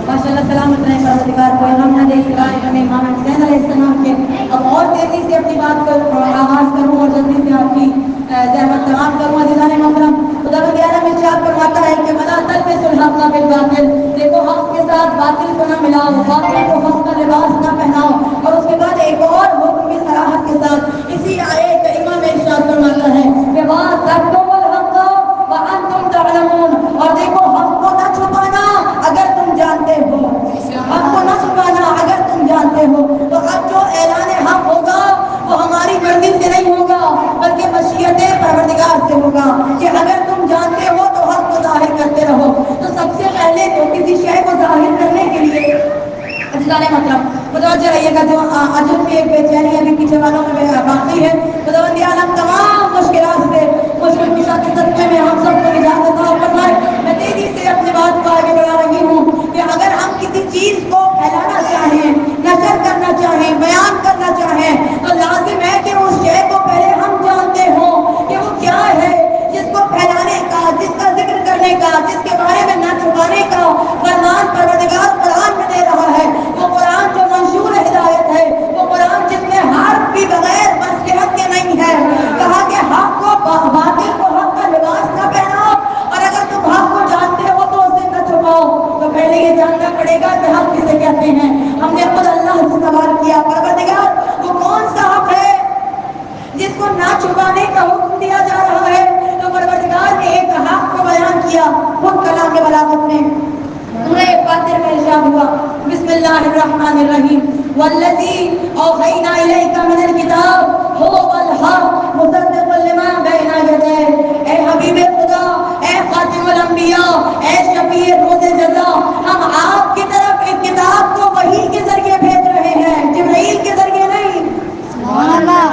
ماشاءاللہ سلامت رہے پروردگار کو ہم حدیث روایت ہمیں امام حسین علیہ السلام کے اب اور تیزی سے اپنی بات کو آغاز کروں اور جلدی سے آپ کی زحمت تمام کروں. عزیزان محترم خدا وغیرہ میں ارشاد فرماتا ہے کہ ولا تلبسوا الحق بالباطل. دیکھو حق کے ساتھ باطل کو نہ ملاؤ, باطل کو حق کا لباس نہ پہناؤ. اور اس کے بعد ایک اور حکم کی صراحت کے ساتھ اسی آیت کریمہ میں ارشاد فرماتا ہے کہ وَأَتَّقُوا الْحَقَّ وَأَنْتُمْ تَعْلَمُونَ. اور دیکھو حق کو نہ چھپانا اگر تم جانتے ہو, حق کو نہ چھپانا اگر تم جانتے ہو. تو اب جو اعلان حق ہوگا وہ ہماری مرضی سے نہیں ہوگا بلکہ مشیت پروردگار سے ہوگا کہ اگر تم جانتے ہو تو حق کو ظاہر کرتے رہو. تو سب سے پہلے تو کسی شے کو ظاہر کرنے کے لیے مطلب متوجہ رہیے گا, جو عجب کی ایک بے چینی ابھی پیچھے والوں میں باقی ہے. خداوند عالم تمام مشکلات سے مشکل کشا کے صدقے میں ہم سب کو نجات عطا فرمائے. میں تیزی سے اپنی بات کو آگے بڑھا رہی ہوں کہ اگر ہم کسی چیز کو پھیلانا چاہیں, نشر کرنا چاہیں, بیان کرنا چاہیں تو لازم ہے کہ اس شے کو پہلے ہم جانتے ہوں کہ وہ کیا ہے. جس کو پھیلانے کا, جس کا ذکر کرنے کا, جس کے بارے میں نہ چھپانے کا فرمان پروردگار قرآن میں دے رہا ہے. وہ قرآن جو منشور ہدایت ہے, وہ قرآن جس میں حرف بھی بغیر مصلحت کے نہیں ہے. کہا کہ حق کو باطل کو حق کا لباس نہ پہناؤ, اور اگر تم حق کو جانتے ہو تو اسے نہ چھپاؤ. تو پہلے یہ جاننا پڑے گا کہ حق کسے کہتے ہیں. ہم نے خود اللہ سے سوال کیا, پروردگار وہ کون سا حق ہے جس کو نہ چھپانے کا حکم دیا جا رہا ہے. تو پروردگار نے ایک حق کو بیان کیا خود کلام کے بلاغت میں. سورہ فاتر میں ارشاد ہوا بسم اللہ الرحمن الرحیم والذی اوحینا الیک من الکتاب هو الحق مصدقا لما بین یدیہ. اے حبیب خدا, اے خاتم الانبیاء, اے شفیع روز جزا, ہم آپ کی طرف ایک کتاب کو وحی کے ذریعے بھیج رہے ہیں, جبرائیل کے ذریعے نہیں. سبحان اللہ.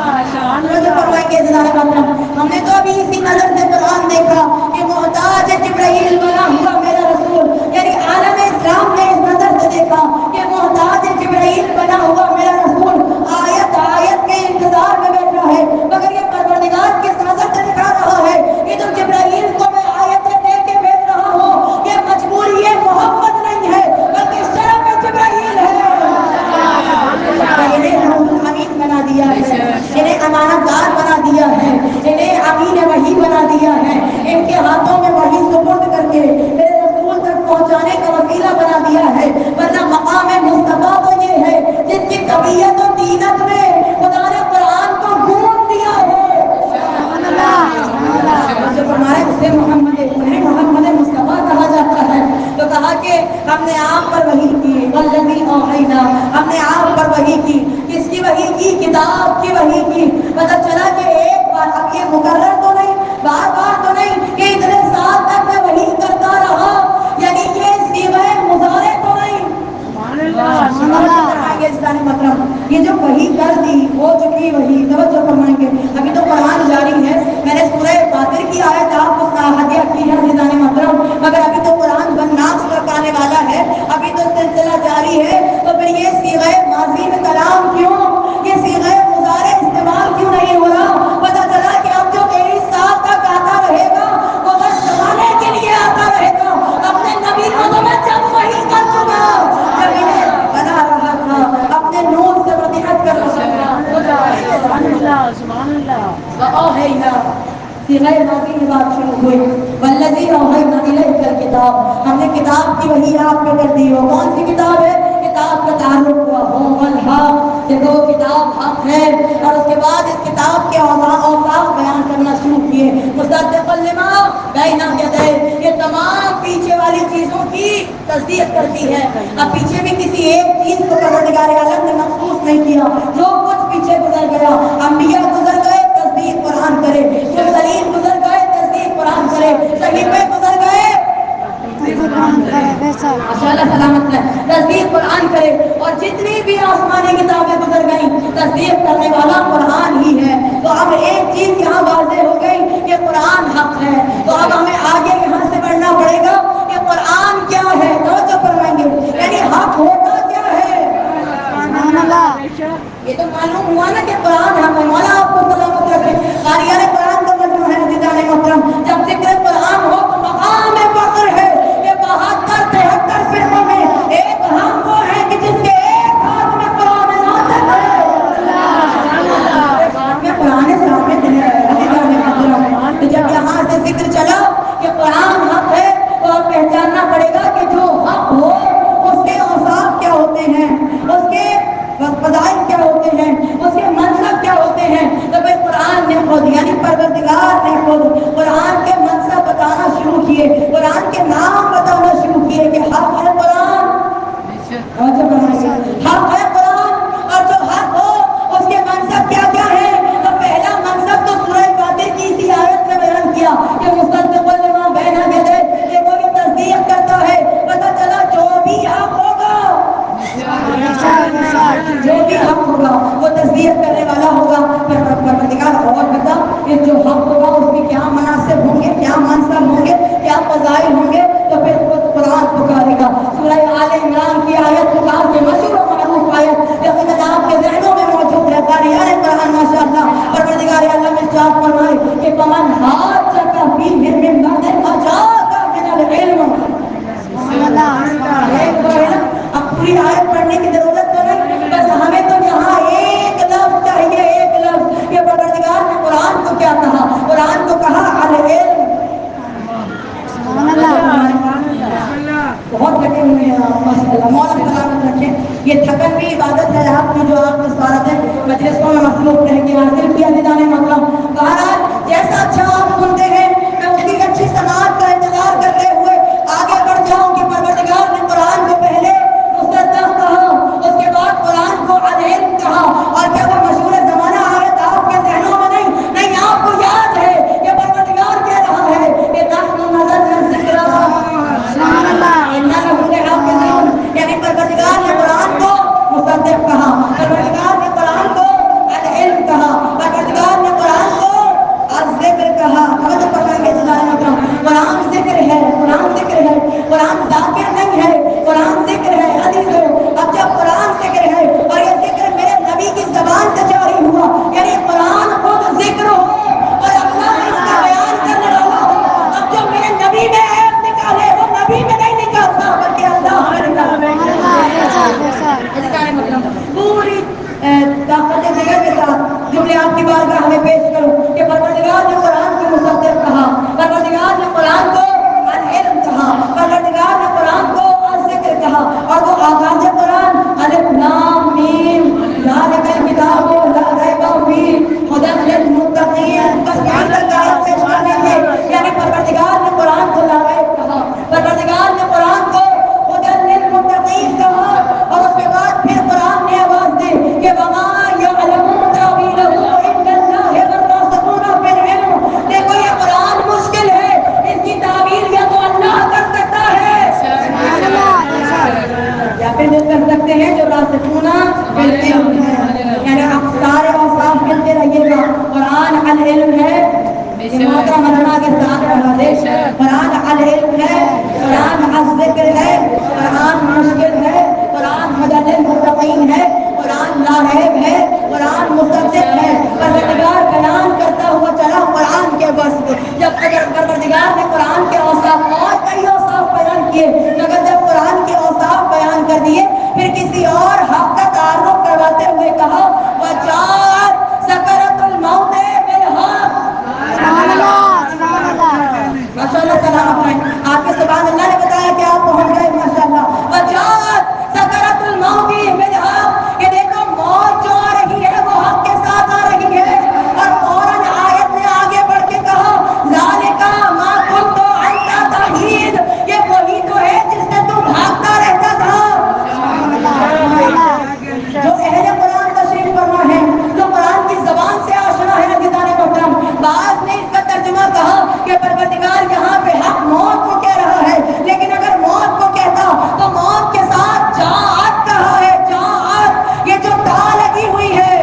ہم نے تو ابھی اسی نظر سے قرآن دیکھا کہ محتاج جبرائیل بنا ہوا میرا رسول, یعنی عالم اسلام نے اس نظر سے دیکھا کہ محتاج جبرائیل بنا ہوا میرا رسول آیت آیت کے انتظار میں بیٹھا ہے. مگر یہ پروردگار کس نظر سے دکھا رہا ہے کہ جو جبرائیل کو میں آیتیں دے کے بھیج رہا ہوں یہ مجبوری ہے, محبت نہیں ہے, بلکہ شرف جبرائیل ہے. امین بنا دیا ہے, انہیں امانت دار بنا دیا ہے, انہیں امین وحی بنا دیا ہے, ان کے ہاتھوں میں وحی سپرد کر کے میرے رسول تک پہنچانے کا وسیلہ بنا دیا ہے. ورنہ مقام مصطفیٰ تو یہ ہے جس کی طبیعت و دینت میں خدا نے قرآن کو گونج دیا ہے. جو فرمایا اسے محمد مصطفیٰ کہا جاتا ہے. تو کہا کہ ہم نے آپ پر وحی کی, والذی اوحینا, ہم نے آپ پر وحی کی. کس کی وحی کی؟ کتاب کی وحی کی. پتہ چلا کہ ایک بار, اب یہ مکرر تو نہیں, بار بار تو نہیں کہ اتنے سال تک میں وحی کرتا رہا, یعنی یہ صیغہ مضارع تو نہیں. مطلب یہ جو وحی کر دی ہو چکی وحی, توجہ فرمائیں گے. ابھی تو قرآن جاری ہے, میں نے سورہ فاتر کی آیت آپ کو ہدیہ کی ہے عزیزان محترم, مگر ابھی تو قرآن بنناس تک آنے والا ہے, ابھی تو سلسلہ جاری ہے. تو پھر یہ صیغہ ماضی میں کلام کیوں, یہ صیغہ مضارع استعمال کیوں نہیں ہو رہا؟ پتہ چلا کہ اب جو 23 سال تک آتا رہے گا وہ بس زمانے کے لیے آتا رہے گا. اپنے نبی کو تو میں جب وحی کر چکا, جب انہیں بنا رہا تھا اپنے نور سے وضاحت کر رہا تھا. سبحان اللہ. اوحینا صیغہ ماضی کی بات شروع ہوئی, والذی اوحینا الیک الکتاب, ہم نے کتاب کی وحی آپ پہ کر دی. وہ کون سی کتاب ہے؟ کتاب کا تعلق ہوا ہو الحق, دیکھو کتاب حق ہے. اور اس کے بعد اس کتاب کے اوصاف بیان کرنا شروع کیے. مصدقا لما بین یدیہ, یہ تمام پیچھے والی چیزوں کی تصدیق کرتی ہے. اب پیچھے بھی کسی ایک چیز کو پروردگار عالم نے مخصوص نہیں کیا, جو کچھ پیچھے گزر گیا, انبیاء گزر گئے تصدیق قرآن کرے, مرسلین گزر گئے تصدیق قرآن کرے, صحیفے گزر گئے سلامت ہے تصدیق قرآن کرے. اور جتنی بھی آسمانی کتابیں گزر گئیں تصدیق کرنے والا قرآن ہی ہے. تو اب ایک چیز یہاں واضح ہو گئی کہ قرآن حق ہے. تو اب ہمیں آگے یہاں سے بڑھنا پڑے گا کہ قرآن کیا ہے, توجہ فرمائیں گے. یعنی حق ہوتا کیا ہے؟ یہ تو معلوم ہوا نا کہ قرآن حق ہے. مولا آپ کو سلامت رکھے. قاریان قرآن کا مجموعہ ہے عزیزان محترم. جب ذکر کیے, قرآن کے نام بتانا شروع کیے کہ حق ہے قرآن, حق ہے قرآن, اور جو حق ہو اس کے منصب کیا کیا ہے. تو پہلا منصب تو سورہ فاتر کی اسی آیت میں بیان کیا کہ مصدق لما بین یدیہ, کہ وہ یہ تصدیق کرتا ہے. پتہ چلا جو بھی حق ہوگا, جو بھی حق ہوگا وہ تصدیق کرنے والا ہوگا. پروردگار اور بتا کہ جو حق ہوگا اس کے کیا مناسب ہوں گے, کیا منصب ہوں گے, کیا فضائل ہوں گے. تو پھر وہ قرآن پکارے گا. سورہ آل عمران کی آیت قرآن کے مشہور و معروف آیت لیکن آپ کے ذہنوں میں موجود ہے. قاریان قرآن ماشاء اللہ پروردگار عالم ارشاد فرمائے کہ فمن حاجک فیہ من بعد ما جاءک من العلم. اب پوری آیت پڑھنے کی ضرورت تو نہیں, بس ہمیں تو یہاں ایک لفظ چاہیے, ایک لفظ کہ پروردگار نے قرآن کو کیا کہا. قرآن کو کہا العلم. بہت لگے ہوئے ہیں آپ ماشاء اللہ, مولا سلامت رکھیں. یہ تھکن بھی عبادت ہے آپ کی جو آپ کی سعادت ہے مجلسوں میں مصروف رہ کے حاصل کیا دیدان مطلب. بہرحال جیسا اچھا آپ سنتے ہیں میں اس کی اچھی سماعت کا انتظار کرتے ہوئے آگے بڑھ جاؤں کہ پروردگار نے قرآن کو پہلے مصدق کہا, اس کے بعد قرآن کو العلم کہا. اور کیا وہ مشہور زمانہ آیت آپ کے ذہنوں میں نہیں آپ کو یاد ہے کہ پروردگار کہہ رہا ہے کہ نحن نزلنا الذکر یعنی پروردگار نے قرآن کو مصدق کہا, پروردگار نے قرآن کو العلم کہا, پروردگار نے قرآن کو الذکر کہا. قرآن ذکر ہے, قرآن ذکر ہے, قرآن ذاکر نہیں ہے, قرآن ذکر ہے. حدیث ہے اب جب قرآن ذکر ہے اور یہ ذکر میرے نبی کی زبان سے جاری ہوا, یعنی قرآن خود ذکر ہو اور اللہ اس کا بیان کرنے والا ہو. اب جو میرے نبی میں عیب نکالے وہ نبی میں نہیں نکالتا بلکہ اللہ میں نکالتا. پوری طاقت جگر کے ساتھ جملے آپ کی بارگاہ میں پیش کروں کہ پروردگار نے قرآن کو مصدق کہا, پروردگار نے قرآن کو العلم کہا, پروردگار نے قرآن کو الذکر کہا. اور وہ آغاز قرآن الف لام میم ذالک الکتاب لا ریب فیہ ھدی للمتقین, بس یہاں تک آیت پیش کرنے کے یعنی پروردگار نے قرآن کو لا ریب کہا, پروردگار نے قرآن کو ھدی للمتقین کہا. اور اس کے بعد پھر قرآن نے آواز دی کہ وما یعلم تاویلہ الا اللہ والراسخون فی العلم. دیکھو یہ قرآن مشکل ہے, اس کی تعویل یا تو اللہ کر سکتا ہے یا پھر وہ کر سکتے ہیں جو راسخون فی العلم ہے. یعنی آپ سارے اوصاف ملتے رہیے گا. قرآن العلم ہے, محترم علماء کے ساتھ پڑھا دے, قرآن العلم ہے, قرآن الذکر ہے, قرآن مشکل ہے, قرآن ھدی للمتقین ہے, قرآن لا ریب ہے, قرآن مصدق ہے. پروردگار بیان کرتا ہوا چلا قرآن کے وصف. جب اگر پروردگار نے قرآن کے اوصاف اور کئی اوصاف بیان کیے مگر جب قرآن کے اوصاف بیان کر دیے پھر کسی اور حق کا تعارف کرواتے ہوئے کہا وجاءت سکرۃ الموت بالحق. ماشاء اللہ سلام ہے آپ کے. سبحان اللہ نے بتایا کہ آپ پہنچ گئے ماشاء اللہ. وجاءت سکرۃ الموت بالحق, کہ دیکھو موت جو آ رہی ہے وہ حق کے ساتھ آ رہی ہے. اور فوراً آیت نے آگے بڑھ کے کہا ذالک ما کنت انت تحید, یہ وہی تو ہے جس سے تم بھاگتا رہتا تھا. جو اہل قرآن تشریف فرما ہے, جو قرآن کی زبان سے آشنا ہے عزیزان محترم, بعض نے اس کا ترجمہ کہا کہ پروردگار یہاں پہ حق موت کو کہہ رہا ہے, لیکن اگر موت کو کہتا تو موت کے ساتھ جاءت کہا ہے. جاءت یہ جو تا لگی ہوئی ہے,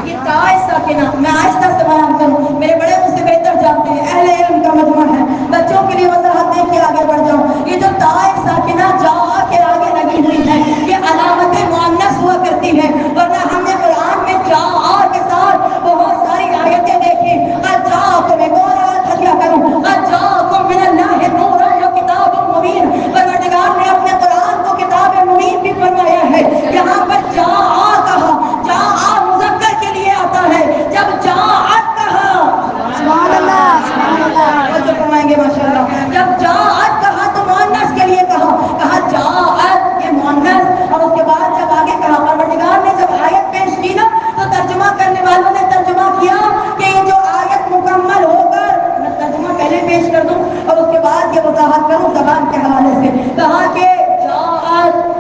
یہ تا ساکنہ. میں آہستہ سے بیان کروں, میرے بڑے مجھ سے بہتر جانتے ہیں, اہل علم کا مجموعہ ہے, بچوں کے لیے وضاحت دے کے آگے بڑھ جاؤں. یہ جو تا ساکنہ جا کے آگے لگی ہوئی ہے یہ علامت مؤنث ہوا کرتی ہے, ورنہ ہم نے قرآن میں جا کے ساتھ بہت ساری آیتیں دیکھی. جا تو میں اور آیت ہدیہ کروں کروں زبان کے حوالے سے، کہا کہ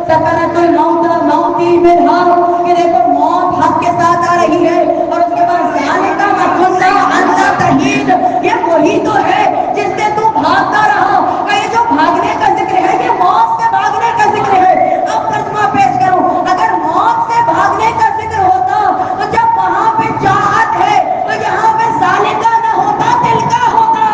سکنت الموت موتی منہا، کہ دیکھو موت حق کے ساتھ آ رہی ہے، اور اس کے بعد ذالک ما کنت عنہ تحید، یہ وہی تو ہے جس سے تو بھاگتا رہا. یہ جو بھاگنے کا ذکر ہے یہ موت سے بھاگنے کا ذکر ہے. اب ترجمہ پیش کروں، اگر موت سے بھاگنے کا ذکر ہوتا تو جب وہاں پہ چاہت ہے تو یہاں پہ ذالکہ نہ ہوتا، دل کا ہوتا.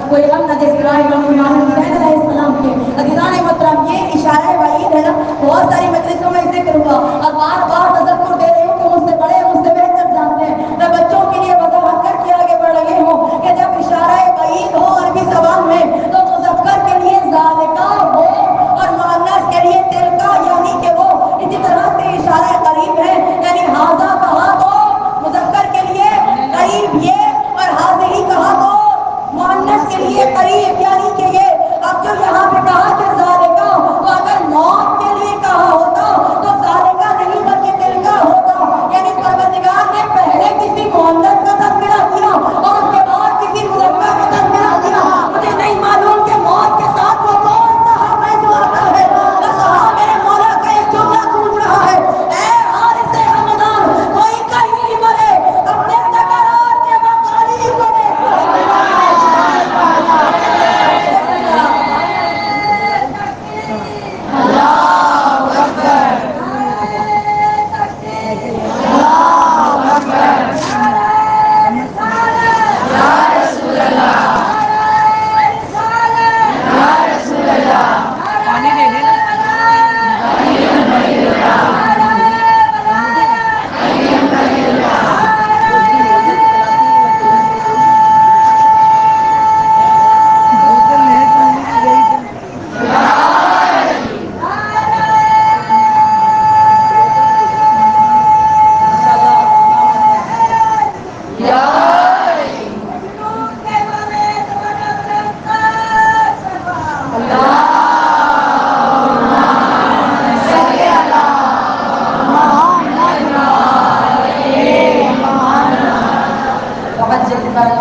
کوئی غم نہ دے سوائے غم امام حسین علیہ السلام کے. عزیزان محترم، یہ اشارہ وعید ہے نا، بہت ساری مجلسوں میں ذکر ہوا اور بار بار تذکر دے رہی ہوں کہ مجھ سے بڑے مجھ سے بہتر جانتے ہیں. میں بچوں کے لیے وضاحت کر کے آگے بڑھ رہی ہوں کہ جب اشارہ وعید ہو عربی زبان میں تو مذکر کے لیے ذالکہ ہو اور مؤنث کے لیے تلکا، یعنی کہ وہ. اسی طرح سے اشارہ قریب ہے، یعنی ہاذا کہا تو مذکر کے لیے قریب یہ، اور حاضری کہا تو مؤنث کے لیے قریب، یعنی کہ یہ. اب جو یہاں پہ کہا کہ ذالکہ، تو اگر موت کے لیے کہا ہوتا تو ذالکہ نہیں بلکہ تلکا ہوتا. یعنی پروردگار نے پہلے کسی مؤنث کا تذکرہ کیا اور اس کے بعد کسی مذکر کا تذکرہ کیا. مجھے نہیں معلوم کہ موت کے ساتھ وہ کون سا حق ہے جو آتا ہے. کہا میرے مولا کا ایک جملہ گونج رہا ہے، اے حارث حمدان، کوئی کہیں مرے اپنے سکرات کے مقالی مرے.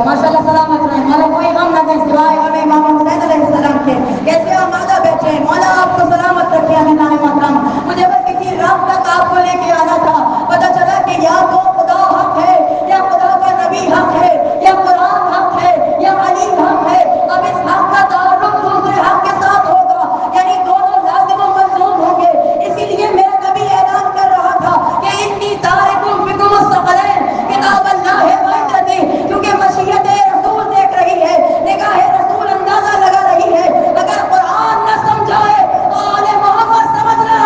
ماشاء اللہ سلامت رہے، مولا کوئی غم نہ دے سوائے غم امام حسین علیہ السلام کے. کیسے آمادہ بیٹھے ہیں، مولا آپ کو سلامت رکھے. عزیزان محترم، مجھے بس کسی راہ تک آپ کو لے کے آنا تھا. پتہ چلا کہ یا تو خدا حق ہے، یا خدا کا نبی حق ہے، یا قرآن حق ہے، یا علی حق ہے. اب اس حق کا تعلق دوسرے حق کے ساتھ ہوگا، یعنی دونوں لازم و ملزوم ہوں گے. اسی لیے میرا نبی اعلان کر رہا تھا کہ انی تارکم فیکم الثقلین کتاب اللہ وعترتی، کیونکہ مشیت رسول دیکھ رہی ہے، نگاہ رسول اندازہ لگا رہی ہے. اگر قرآن نہ سمجھائے تو آل محمد سمجھ رہا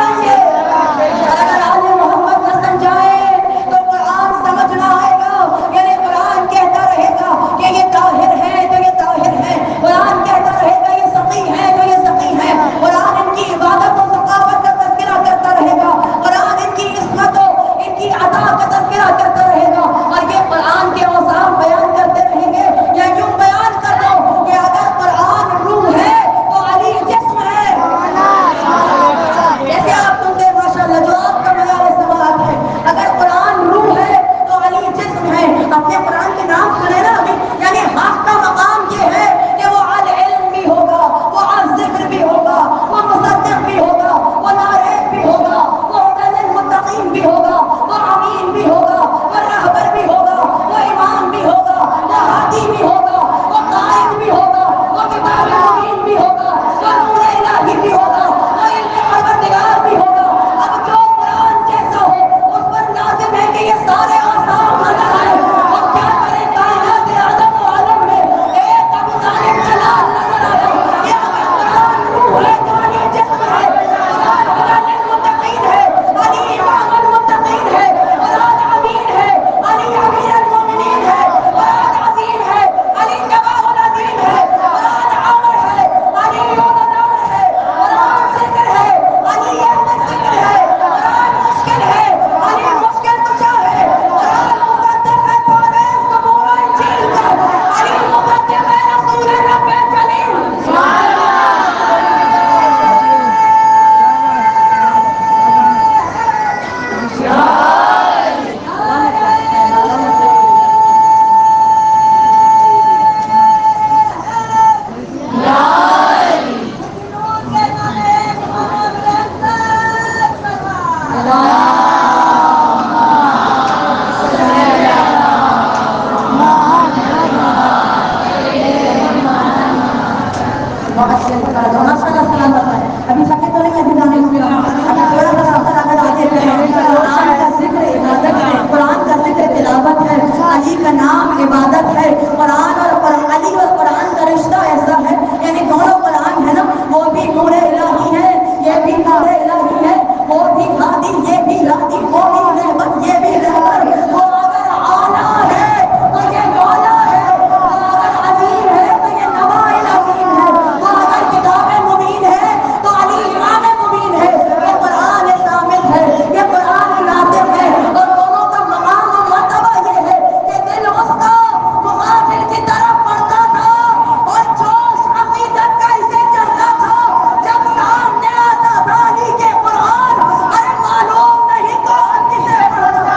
ماشاء اللہ سلامت ہے. ابھی سکے تو نہیں ابھی جانے ابھی تھوڑا سا سفر اگر آگے کریں. قرآن کا ذکر عبادت ہے, قرآن کا ذکر تلاوت ہے, علی کا نام عبادت ہے. قرآن اور علی اور قرآن کا رشتہ ایسا ہے, یعنی دونوں قرآن ہے نا, وہ بھی نور الہی ہے, یہ بھی نور الہی ہے, وہ بھی ہادی یہ بھی ہادی, وہ بھی رحمت یہ بھی رحمت. وہ اگر اعلیٰ ہے تو یہ مولا ہے, وہ اگر عظیم ہے تو یہ نوائل عظیم ہے, وہ اگر کتاب مبین ہے تو علی امام مبین ہے. یہ قرآن ثابت ہے, یہ قرآن ناطق ہے, اور دونوں کا مقام و مرتبہ یہ ہے کہ دل اس کا مقابل کی طرف بڑھتا تھا اور جوش عقیدت کا اسے چڑھتا تھا جب سامنے آتا تھا علی کے قرآن. ارے معلوم نہیں کون کسے پڑھتا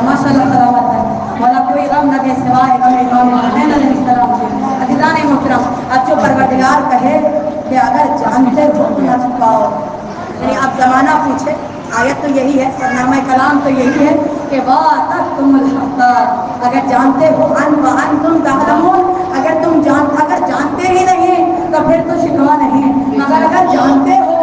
ماشاء اللہ سلامت ہے. مولا کوئی غم نہ دے سوائے غم امام حسین علیہ السلام کے. عزیزان محترم, اب جو پروردگار کہے کہ اگر جانتے ہو تو نہ چھپاؤ, یعنی اب زمانہ پوچھے, آیت تو یہی ہے, سرنامہ کلام تو یہی ہے کہ وَأَتَتُمُ الْحَقَّ, اگر جانتے ہو ان وَأَنْتُمْ تَعْلَمُونَ, اگر جانتے ہی نہیں تو پھر تو شکوہ نہیں, مگر اگر جانتے ہو,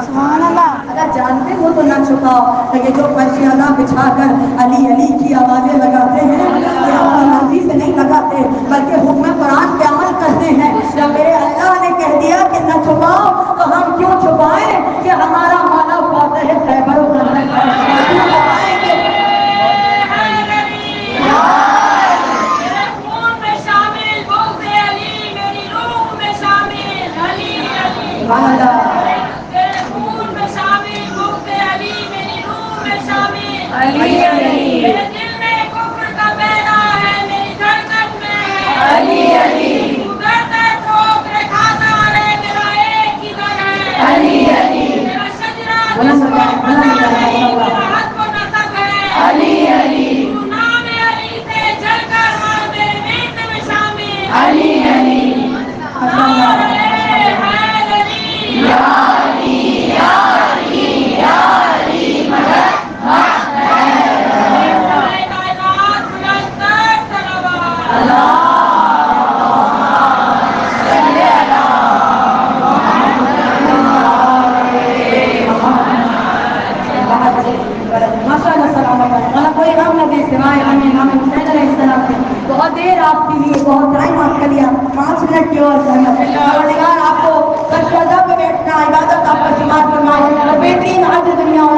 سبحان اللہ, اگر جانتے ہو تو نہ چھپاؤ. لیکن جو پرچیاں نہ بچھا کر علی علی کی آوازیں لگاتے ہیں, یہ اپنی مرضی سے نہیں لگاتے بلکہ حکم قرآن پہ عمل کرتے ہیں. جب میرے اللہ نے کہہ دیا کہ نہ چھپاؤ تو ہم کیوں چھپائیں کہ ہمارا مولا فاتح خیبر و خندق ہے. بہت دیر آپ کے لیے, بہت ٹائم آپ کا لیا, 5 منٹ کی اور پروردگار آپ کو سجدہ پہ بیٹھنا, عبادت آپ کا سماعت فرمائے, اور بہترین حج دنیا اور